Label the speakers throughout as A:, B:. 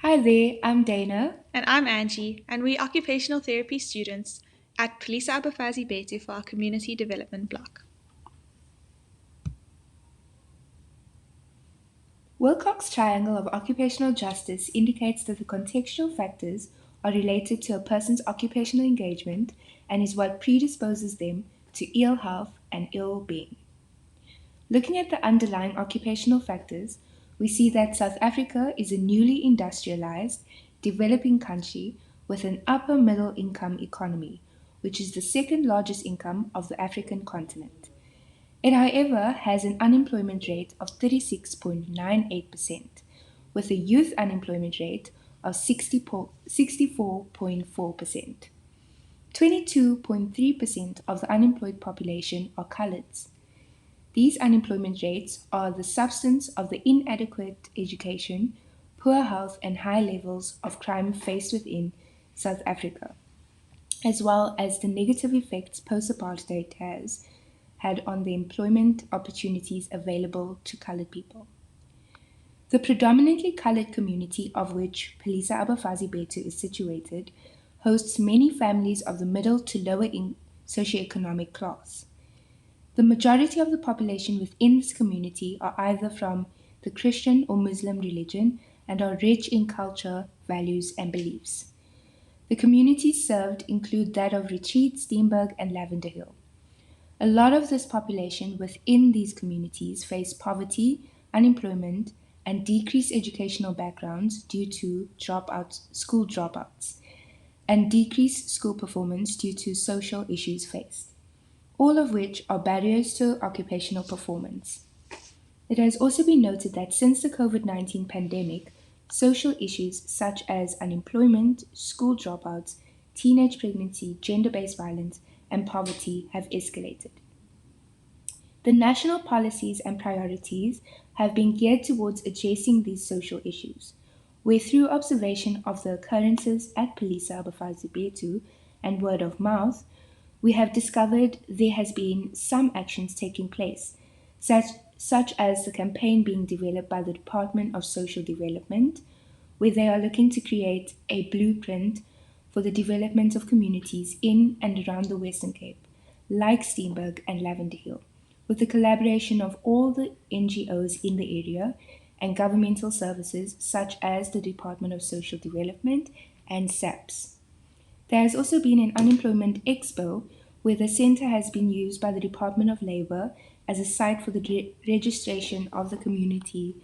A: Hi there, I'm Dana.
B: And I'm Angie, and we're occupational therapy students at Philisa Abafazi Bethu for our community development block.
A: Wilcox's triangle of occupational justice indicates that the contextual factors are related to a person's occupational engagement and is what predisposes them to ill health and ill being. Looking at the underlying occupational factors, we see that South Africa is a newly industrialized, developing country with an upper middle income economy, which is the second largest income of the African continent. It, however, has an unemployment rate of 36.98%, with a youth unemployment rate of 64.4%. 22.3% of the unemployed population are coloureds. These unemployment rates are the substance of the inadequate education, poor health, and high levels of crime faced within South Africa, as well as the negative effects post apartheid has had on the employment opportunities available to colored people. The predominantly colored community of which Philisa Abafazi Bethu is situated hosts many families of the middle to lower socioeconomic class. The majority of the population within this community are either from the Christian or Muslim religion and are rich in culture, values, and beliefs. The communities served include that of Retreat, Steenberg, and Lavender Hill. A lot of this population within these communities face poverty, unemployment, and decreased educational backgrounds due to school dropouts, and decreased school performance due to social issues faced, all of which are barriers to occupational performance. It has also been noted that since the COVID-19 pandemic, social issues such as unemployment, school dropouts, teenage pregnancy, gender-based violence, and poverty have escalated. The national policies and priorities have been geared towards addressing these social issues, where through observation of the occurrences at Philisa Abafazi Bethu and word of mouth, we have discovered there has been some actions taking place, such as the campaign being developed by the Department of Social Development, where they are looking to create a blueprint for the development of communities in and around the Western Cape, like Steenberg and Lavender Hill, with the collaboration of all the NGOs in the area and governmental services such as the Department of Social Development and SAPS. There has also been an unemployment expo where the center has been used by the Department of Labor as a site for the registration of the community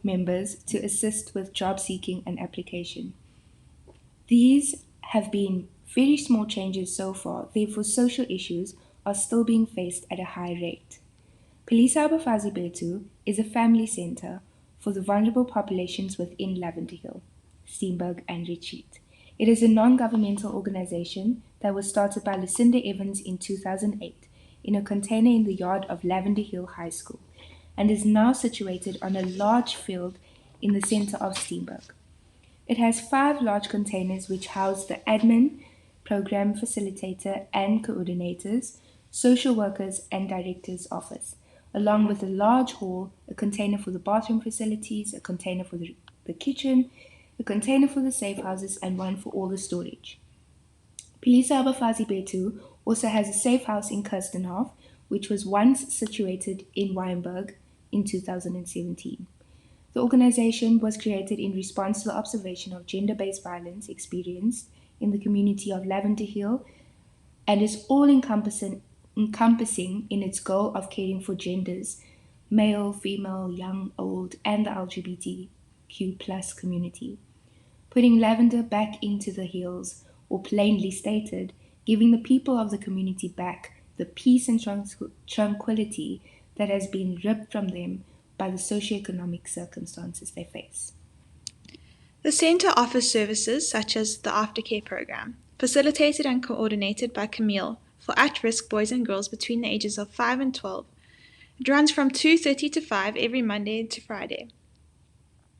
A: members to assist with job seeking and application. These have been very small changes so far, therefore, social issues are still being faced at a high rate. Philisa Abafazi Bethu is a family center for the vulnerable populations within Lavender Hill, Steenberg, and Retreat. It is a non governmental organization that was started by Lucinda Evans in 2008 in a container in the yard of Lavender Hill High School and is now situated on a large field in the center of Steenberg. It has 5 large containers which house the admin, program facilitator, and coordinators, social workers, and director's office, along with a large hall, a container for the bathroom facilities, a container for the kitchen, a container for the safe houses, and one for all the storage. Philisa Abafazi Bethu also has a safe house in Kirstenhof, which was once situated in Wynberg in 2017. The organization was created in response to the observation of gender-based violence experienced in the community of Lavender Hill and is all encompassing in its goal of caring for genders, male, female, young, old, and the LGBTQ plus community. Putting lavender back into the hills, or plainly stated, giving the people of the community back the peace and tranquility that has been ripped from them by the socioeconomic circumstances they face.
B: The center offers services such as the aftercare program, facilitated and coordinated by Camille for at-risk boys and girls between the ages of 5 and 12. It runs from 2:30 to 5 every Monday to Friday.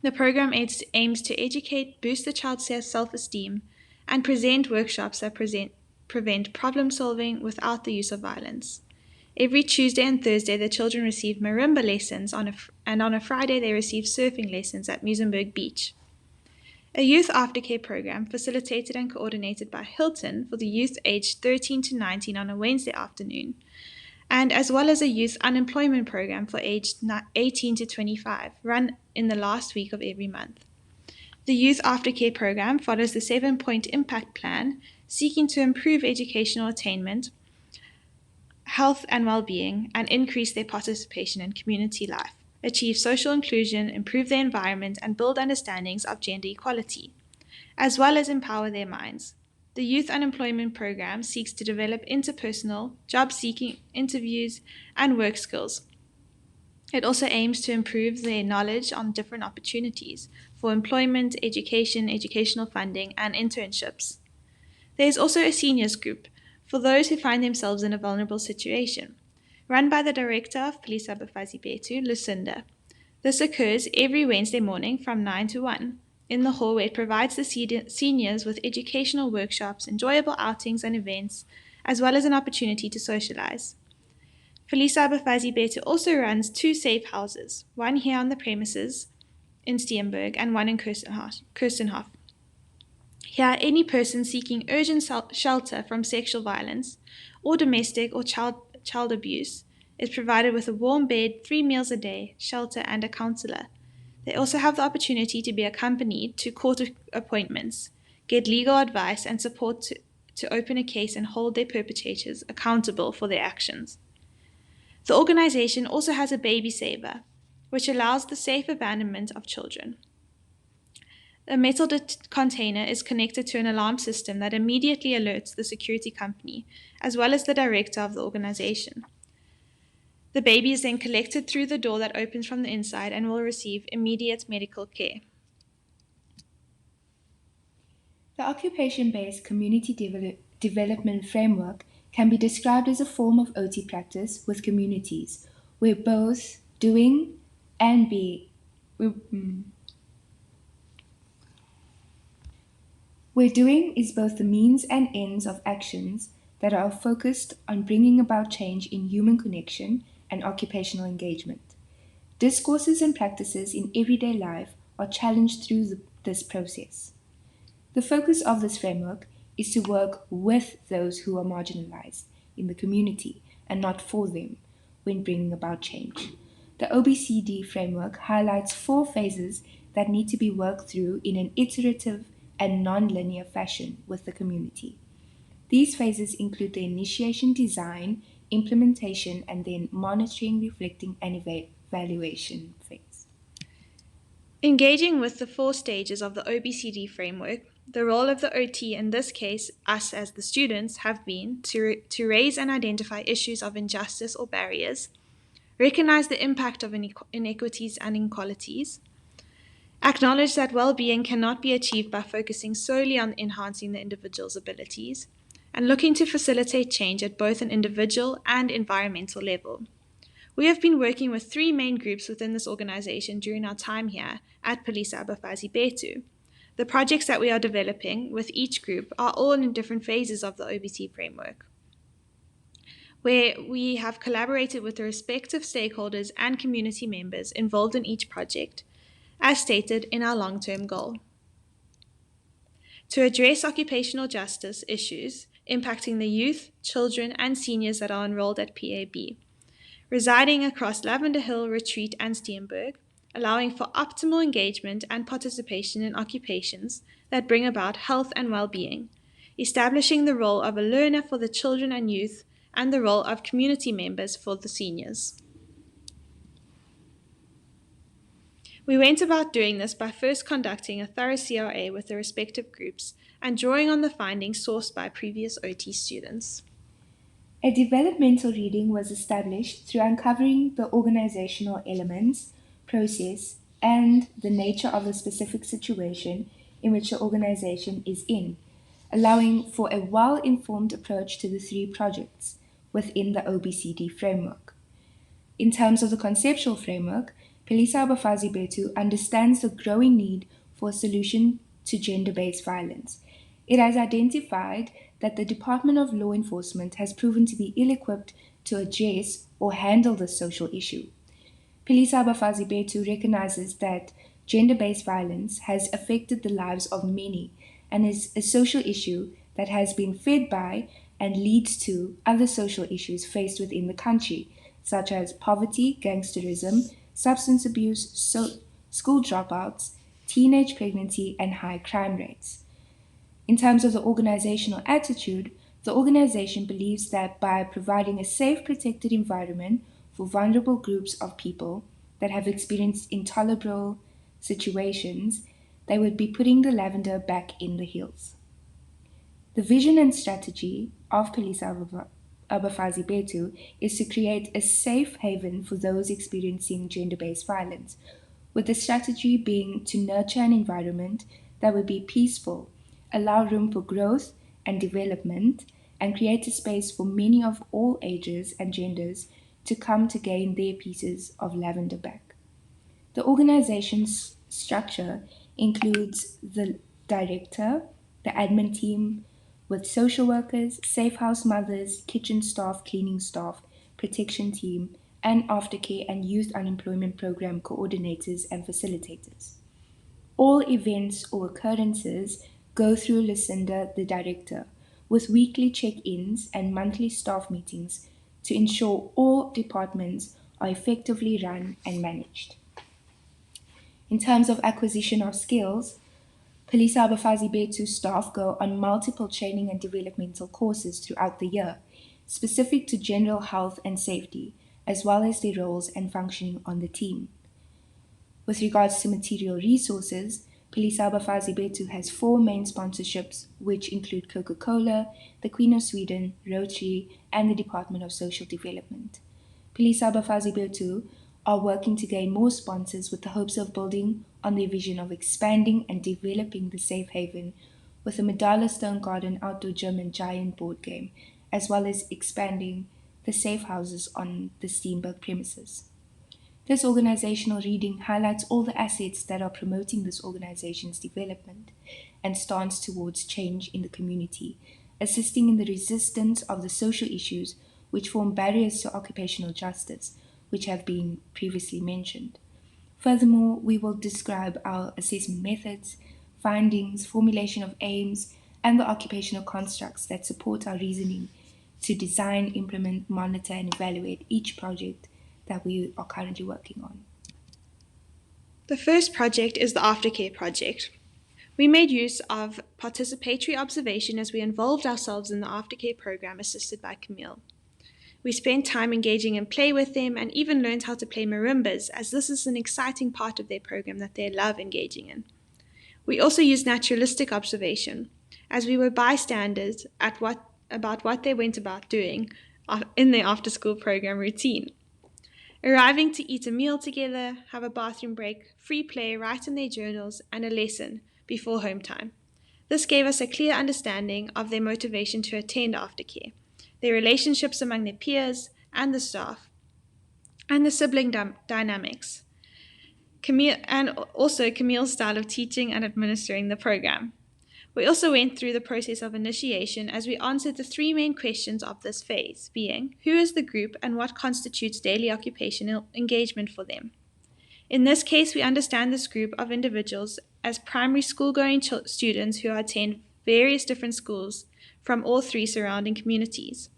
B: The program aims to educate, boost the child's self-esteem, and present workshops that prevent problem solving without the use of violence. Every Tuesday and Thursday, the children receive marimba lessons, and on a Friday, they receive surfing lessons at Muizenberg Beach. a youth aftercare program facilitated and coordinated by Hilton for the youth aged 13 to 19 on a Wednesday afternoon, and as well as a youth unemployment program for aged 18 to 25, run in the last week of every month. The Youth Aftercare program follows the 7-point impact plan, seeking to improve educational attainment, health and well-being, and increase their participation in community life, achieve social inclusion, improve their environment, and build understandings of gender equality, as well as empower their minds. The Youth Unemployment Program seeks to develop interpersonal, job-seeking interviews, and work skills. It also aims to improve their knowledge on different opportunities for employment, education, educational funding, and internships. There is also a seniors group for those who find themselves in a vulnerable situation, run by the director of Philisa Abafazi Bethu, Lucinda. This occurs every Wednesday morning from 9 to 1 in the hall, where it provides the seniors with educational workshops, enjoyable outings and events, as well as an opportunity to socialize. Philisa Abafazi Bethu also runs 2 safe houses, one here on the premises in Steenberg and one in Kirstenhof. Here, any person seeking urgent shelter from sexual violence or domestic or child abuse is provided with a warm bed, 3 meals a day, shelter, and a counselor. They also have the opportunity to be accompanied to court appointments, get legal advice and support to open a case and hold their perpetrators accountable for their actions. The organization also has a baby saver, which allows the safe abandonment of children. A metal container is connected to an alarm system that immediately alerts the security company, as well as the director of the organization. The baby is then collected through the door that opens from the inside and will receive immediate medical care.
A: The occupation-based community development framework can be described as a form of OT practice with communities where both doing and be where doing is both the means and ends of actions that are focused on bringing about change in human connection and occupational engagement. Discourses and practices in everyday life are challenged through this process. The focus of this framework is to work with those who are marginalized in the community and not for them when bringing about change. The OBCD framework highlights 4 phases that need to be worked through in an iterative and non-linear fashion with the community. These phases include the initiation, design, implementation, and then monitoring, reflecting, and evaluation phase.
B: Engaging with the 4 stages of the OBCD framework, the role of the OT, in this case us as the students, have been to raise and identify issues of injustice or barriers, recognize the impact of inequities and inequalities, acknowledge that well-being cannot be achieved by focusing solely on enhancing the individual's abilities, and looking to facilitate change at both an individual and environmental level. We have been working with 3 main groups within this organization during our time here at Philisa Abafazi Bethu. The projects that we are developing with each group are all in different phases of the OBC framework, where we have collaborated with the respective stakeholders and community members involved in each project, as stated in our long-term goal. To address occupational justice issues impacting the youth, children, and seniors that are enrolled at PAB, residing across Lavender Hill, Retreat, and Steenberg, allowing for optimal engagement and participation in occupations that bring about health and well-being, establishing the role of a learner for the children and youth, and the role of community members for the seniors. We went about doing this by first conducting a thorough CRA with the respective groups and drawing on the findings sourced by previous OT students.
A: A developmental reading was established through uncovering the organizational elements, process, and the nature of the specific situation in which the organization is in, allowing for a well-informed approach to the 3 projects within the OBCD framework. In terms of the conceptual framework, Philisa Abafazi Bethu understands the growing need for a solution to gender-based violence. It has identified that the Department of Law Enforcement has proven to be ill-equipped to address or handle this social issue. Philisa Abafazi Bethu recognizes that Gender based violence has affected the lives of many and is a social issue that has been fed by and leads to other social issues faced within the country, such as poverty, gangsterism, substance abuse, school dropouts, teenage pregnancy, and high crime rates. In terms of the organizational attitude, the organization believes that by providing a safe, protected environment for vulnerable groups of people that have experienced intolerable situations, they would be putting the lavender back in the hills. The vision and strategy of Philisa Abafazi Bethu is to create a safe haven for those experiencing gender based violence, with the strategy being to nurture an environment that would be peaceful, allow room for growth and development, and create a space for many of all ages and genders to come to gain their pieces of lavender back. The organization's structure includes the director, the admin team, with social workers, safe house mothers, kitchen staff, cleaning staff, protection team, and aftercare and youth unemployment program coordinators and facilitators. All events or occurrences go through Lucinda, the director, with weekly check ins and monthly staff meetings to ensure all departments are effectively run and managed. In terms of acquisition of skills, Police Abafazi Bethu staff go on multiple training and developmental courses throughout the year, specific to general health and safety, as well as their roles and functioning on the team. With regards to material resources, Police Abafazi Bethu has four main sponsorships, which include Coca Cola, the Queen of Sweden, Rotary, and the Department of Social Development. Police Abafazi Bethu are working to gain more sponsors with the hopes of building on their vision of expanding and developing the safe haven with a Medala Stone Garden outdoor gym and giant board game, as well as expanding the safe houses on the Steenberg premises. This organizational reading highlights all the assets that are promoting this organization's development and stance towards change in the community, assisting in the resistance of the social issues which form barriers to occupational justice, which have been previously mentioned. Furthermore, we will describe our assessment methods, findings, formulation of aims, and the occupational constructs that support our reasoning to design, implement, monitor, and evaluate each project that we are currently working on.
B: The first project is the Aftercare project. We made use of participatory observation as we involved ourselves in the Aftercare program assisted by Camille. We spent time engaging in play with them and even learned how to play marimbas, as this is an exciting part of their program that they love engaging in. We also used naturalistic observation, as we were bystanders about what they went about doing in their after-school program routine. Arriving to eat a meal together, have a bathroom break, free play, write in their journals, and a lesson before home time. This gave us a clear understanding of their motivation to attend aftercare, their relationships among their peers and the staff, and the sibling dynamics. And also Camille's style of teaching and administering the program. We also went through the process of initiation as we answered the three main questions of this phase, being who is the group and what constitutes daily occupational engagement for them. In this case, we understand this group of individuals as primary school-going students who attend various different schools from all three surrounding communities.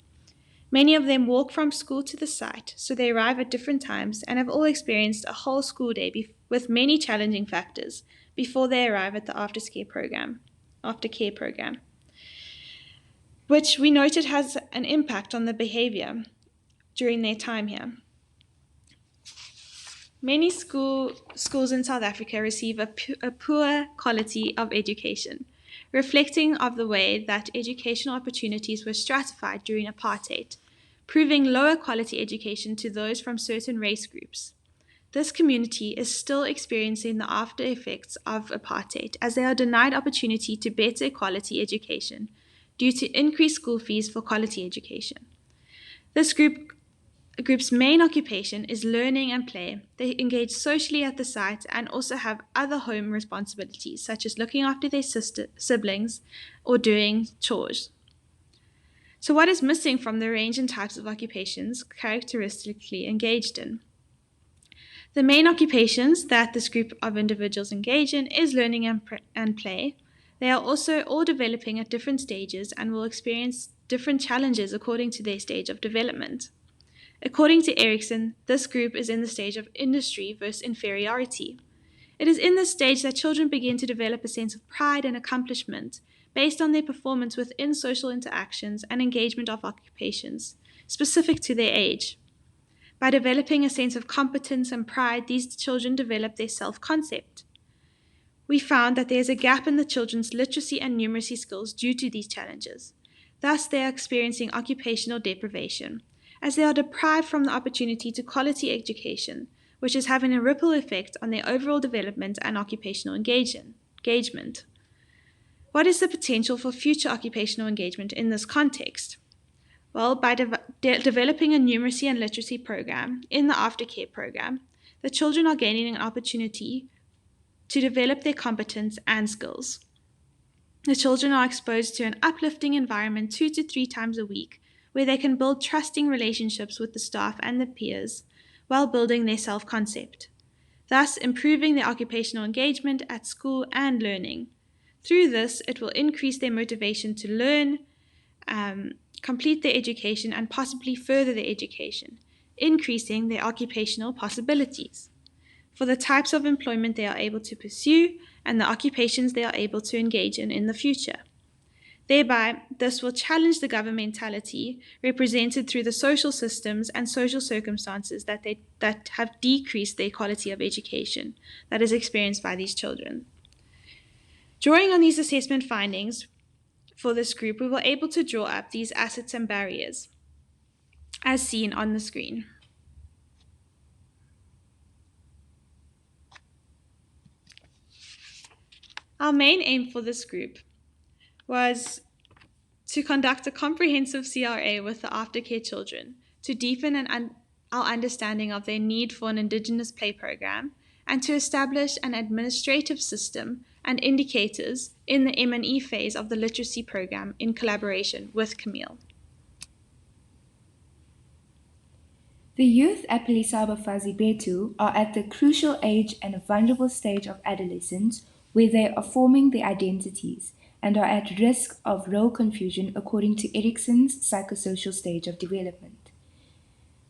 B: Many of them walk from school to the site, so they arrive at different times and have all experienced a whole school day with many challenging factors before they arrive at the aftercare program, which we noted has an impact on the behavior during their time here. Many schools in South Africa receive a poor quality of education, reflecting of the way that educational opportunities were stratified during apartheid, proving lower quality education to those from certain race groups. This community is still experiencing the after effects of apartheid as they are denied opportunity to better quality education due to increased school fees for quality education. This group's main occupation is learning and play. They engage socially at the site and also have other home responsibilities, such as looking after their siblings or doing chores. So what is missing from the range and types of occupations characteristically engaged in? The main occupations that this group of individuals engage in is learning and play. They are also all developing at different stages and will experience different challenges according to their stage of development. According to Erickson, this group is in the stage of industry versus inferiority. It is in this stage that children begin to develop a sense of pride and accomplishment based on their performance within social interactions and engagement of occupations, specific to their age. By developing a sense of competence and pride, these children develop their self concept. We found that there is a gap in the children's literacy and numeracy skills due to these challenges. Thus, they are experiencing occupational deprivation, as they are deprived from the opportunity to quality education, which is having a ripple effect on their overall development and occupational engagement. What is the potential for future occupational engagement in this context? Well, by developing a numeracy and literacy program in the aftercare program, the children are gaining an opportunity to develop their competence and skills. The children are exposed to an uplifting environment 2 to 3 times a week, where they can build trusting relationships with the staff and the peers while building their self concept, thus improving their occupational engagement at school and learning. Through this, it will increase their motivation to learn, complete their education, and possibly further their education, increasing their occupational possibilities for the types of employment they are able to pursue and the occupations they are able to engage in the future. Thereby, this will challenge the governmentality represented through the social systems and social circumstances that have decreased the quality of education that is experienced by these children. Drawing on these assessment findings for this group, we were able to draw up these assets and barriers, as seen on the screen. Our main aim for this group was to conduct a comprehensive CRA with the aftercare children to deepen our understanding of their need for an Indigenous play program and to establish an administrative system and indicators in the M&E phase of the literacy program in collaboration with Camille.
A: The youth at Philisa Abafazi Bethu are at the crucial age and a vulnerable stage of adolescence where they are forming their identities and are at risk of role confusion according to Erickson's psychosocial stage of development.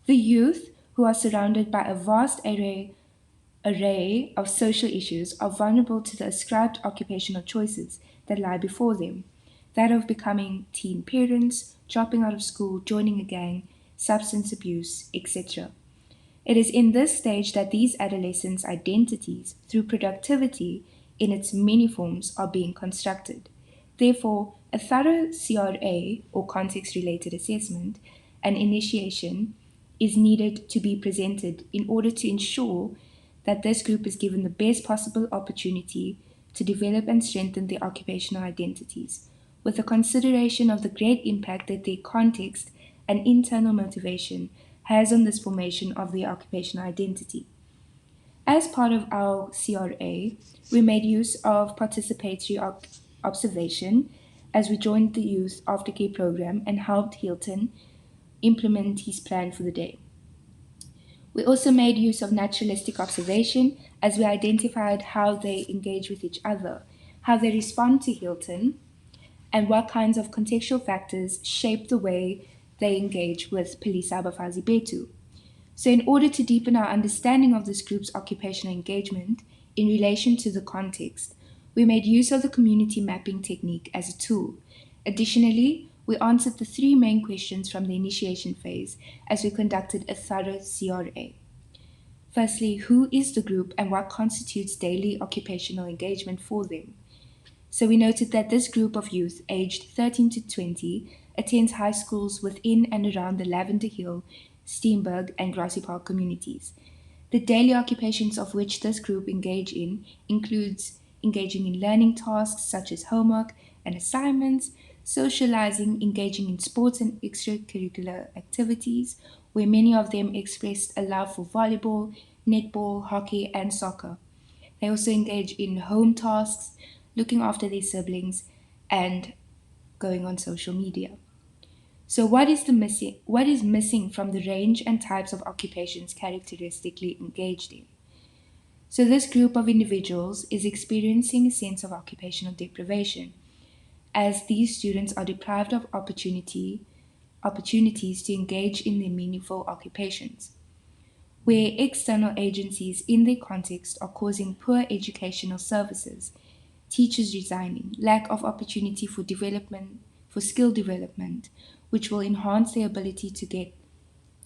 A: The youth, who are surrounded by a vast array of social issues, are vulnerable to the ascribed occupational choices that lie before them, that of becoming teen parents, dropping out of school, joining a gang, substance abuse, etc. It is in this stage that these adolescents' identities, through productivity in its many forms, are being constructed. Therefore, a thorough CRA, or context related assessment, and initiation is needed to be presented in order to ensure that this group is given the best possible opportunity to develop and strengthen their occupational identities, with a consideration of the great impact that their context and internal motivation has on this formation of their occupational identity. As part of our CRA, we made use of participatory observation as we joined the youth aftercare program and helped Hilton implement his plan for the day. We also made use of naturalistic observation as we identified how they engage with each other, how they respond to Hilton, and what kinds of contextual factors shape the way they engage with Philisa Abafazi Bethu. So, in order to deepen our understanding of this group's occupational engagement in relation to the context, we made use of the community mapping technique as a tool. Additionally, we answered the 3 main questions from the initiation phase as we conducted a thorough CRA. Firstly, who is the group and what constitutes daily occupational engagement for them? So we noted that this group of youth aged 13 to 20 attends high schools within and around the Lavender Hill, Steenberg, and Grassy Park communities. The daily occupations of which this group engage in includes engaging in learning tasks such as homework and assignments, socializing, engaging in sports and extracurricular activities, where many of them expressed a love for volleyball, netball, hockey, and soccer. They also engage in home tasks, looking after their siblings, and going on social media. So what is missing from the range and types of occupations characteristically engaged in? So this group of individuals is experiencing a sense of occupational deprivation, as these students are deprived of opportunities to engage in their meaningful occupations, where external agencies in their context are causing poor educational services, teachers resigning, lack of opportunity for development, for skill development, which will enhance their ability to get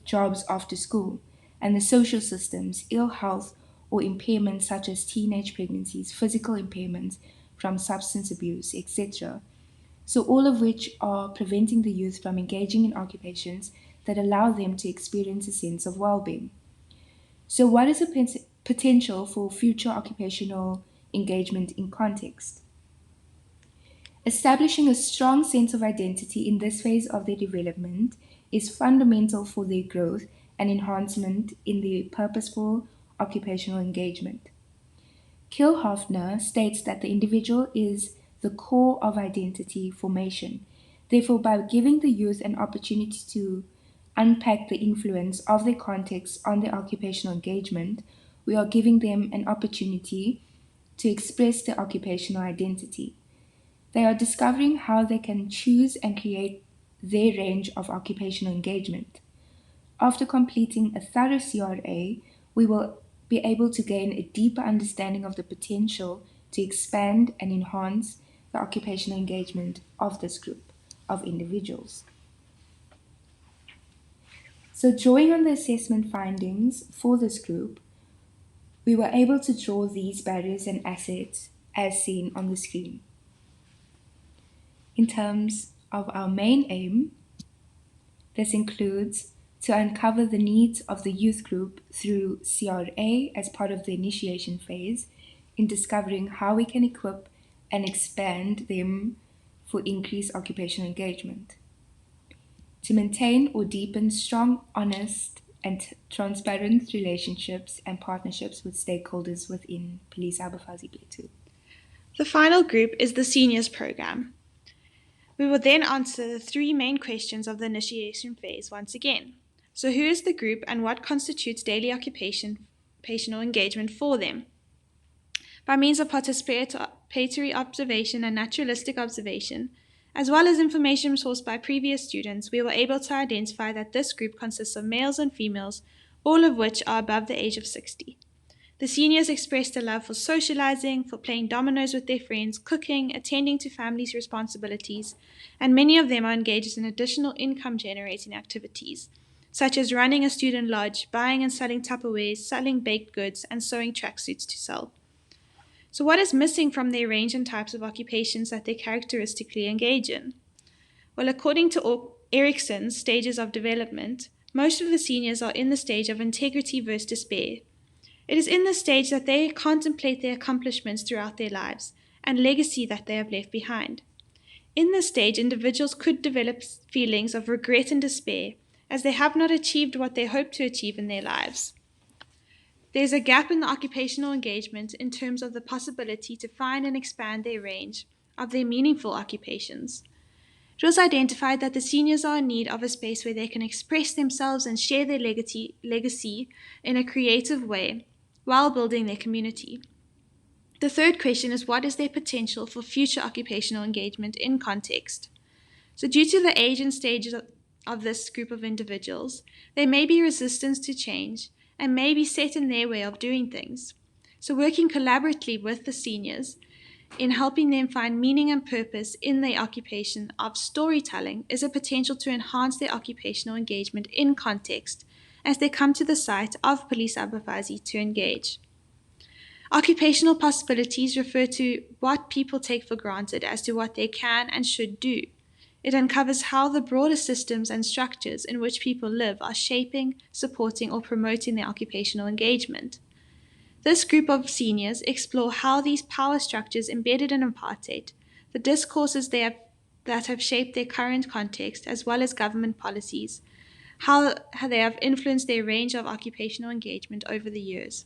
A: jobs after school, and the social systems, ill health or impairments such as teenage pregnancies, physical impairments from substance abuse, etc. So, all of which are preventing the youth from engaging in occupations that allow them to experience a sense of well being. So, what is the potential for future occupational engagement in context? Establishing a strong sense of identity in this phase of their development is fundamental for their growth and enhancement in their purposeful occupational engagement. Kilhofner states that the individual is the core of identity formation. Therefore, by giving the youth an opportunity to unpack the influence of their context on their occupational engagement, we are giving them an opportunity to express their occupational identity. They are discovering how they can choose and create their range of occupational engagement. After completing a thorough CRA, we will be able to gain a deeper understanding of the potential to expand and enhance the occupational engagement of this group of individuals. So, drawing on the assessment findings for this group, we were able to draw these barriers and assets as seen on the screen. In terms of our main aim, this includes to uncover the needs of the youth group through CRA as part of the initiation phase in discovering how we can equip and expand them for increased occupational engagement. To maintain or deepen strong, honest, and transparent relationships and partnerships with stakeholders within Philisa, Abafazi, Bethu.
B: The final group is the seniors program. We will then answer the three main questions of the initiation phase once again. So, who is the group and what constitutes daily occupational engagement for them? By means of participatory observation and naturalistic observation, as well as information sourced by previous students, we were able to identify that this group consists of males and females, all of which are above the age of 60. The seniors expressed a love for socializing, for playing dominoes with their friends, cooking, attending to families' responsibilities, and many of them are engaged in additional income generating activities, such as running a student lodge, buying and selling Tupperwares, selling baked goods, and sewing tracksuits to sell. So, what is missing from their range and types of occupations that they characteristically engage in? Well, according to Erickson's stages of development, most of the seniors are in the stage of integrity versus despair. It is in this stage that they contemplate their accomplishments throughout their lives and legacy that they have left behind. In this stage, individuals could develop feelings of regret and despair as they have not achieved what they hoped to achieve in their lives. There's a gap in the occupational engagement in terms of the possibility to find and expand their range of their meaningful occupations. It was identified that the seniors are in need of a space where they can express themselves and share their legacy in a creative way while building their community. The third question is, what is their potential for future occupational engagement in context? So, due to the age and stages of this group of individuals, there may be resistance to change and may be set in their way of doing things. So, working collaboratively with the seniors in helping them find meaning and purpose in their occupation of storytelling is a potential to enhance their occupational engagement in context as they come to the site of Philisa Abafazi to engage. Occupational possibilities refer to what people take for granted as to what they can and should do. It uncovers how the broader systems and structures in which people live are shaping, supporting, or promoting their occupational engagement. This group of seniors explore how these power structures embedded in apartheid, the discourses that have shaped their current context, as well as government policies, how they have influenced their range of occupational engagement over the years.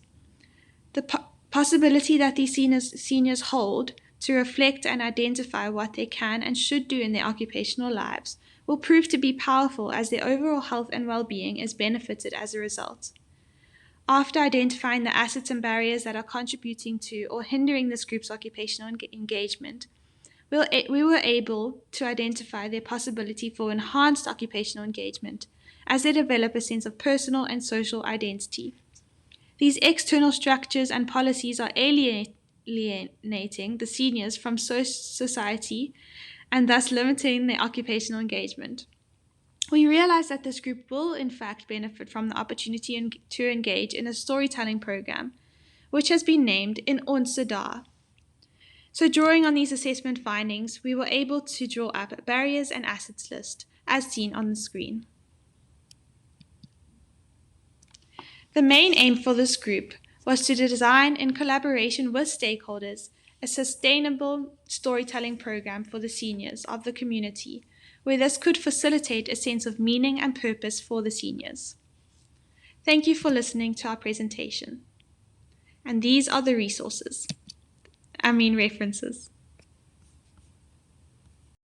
B: The possibility that these seniors hold to reflect and identify what they can and should do in their occupational lives will prove to be powerful as their overall health and well-being is benefited as a result. After identifying the assets and barriers that are contributing to or hindering this group's occupational engagement, we were able to identify their possibility for enhanced occupational engagement as they develop a sense of personal and social identity. These external structures and policies are alienating the seniors from society and thus limiting their occupational engagement. We realize that this group will in fact benefit from the opportunity to engage in a storytelling program, which has been named In Onze Dae. So drawing on these assessment findings, we were able to draw up a barriers and assets list, as seen on the screen. The main aim for this group was to design, in collaboration with stakeholders, a sustainable storytelling program for the seniors of the community, where this could facilitate a sense of meaning and purpose for the seniors. Thank you for listening to our presentation. And these are the references.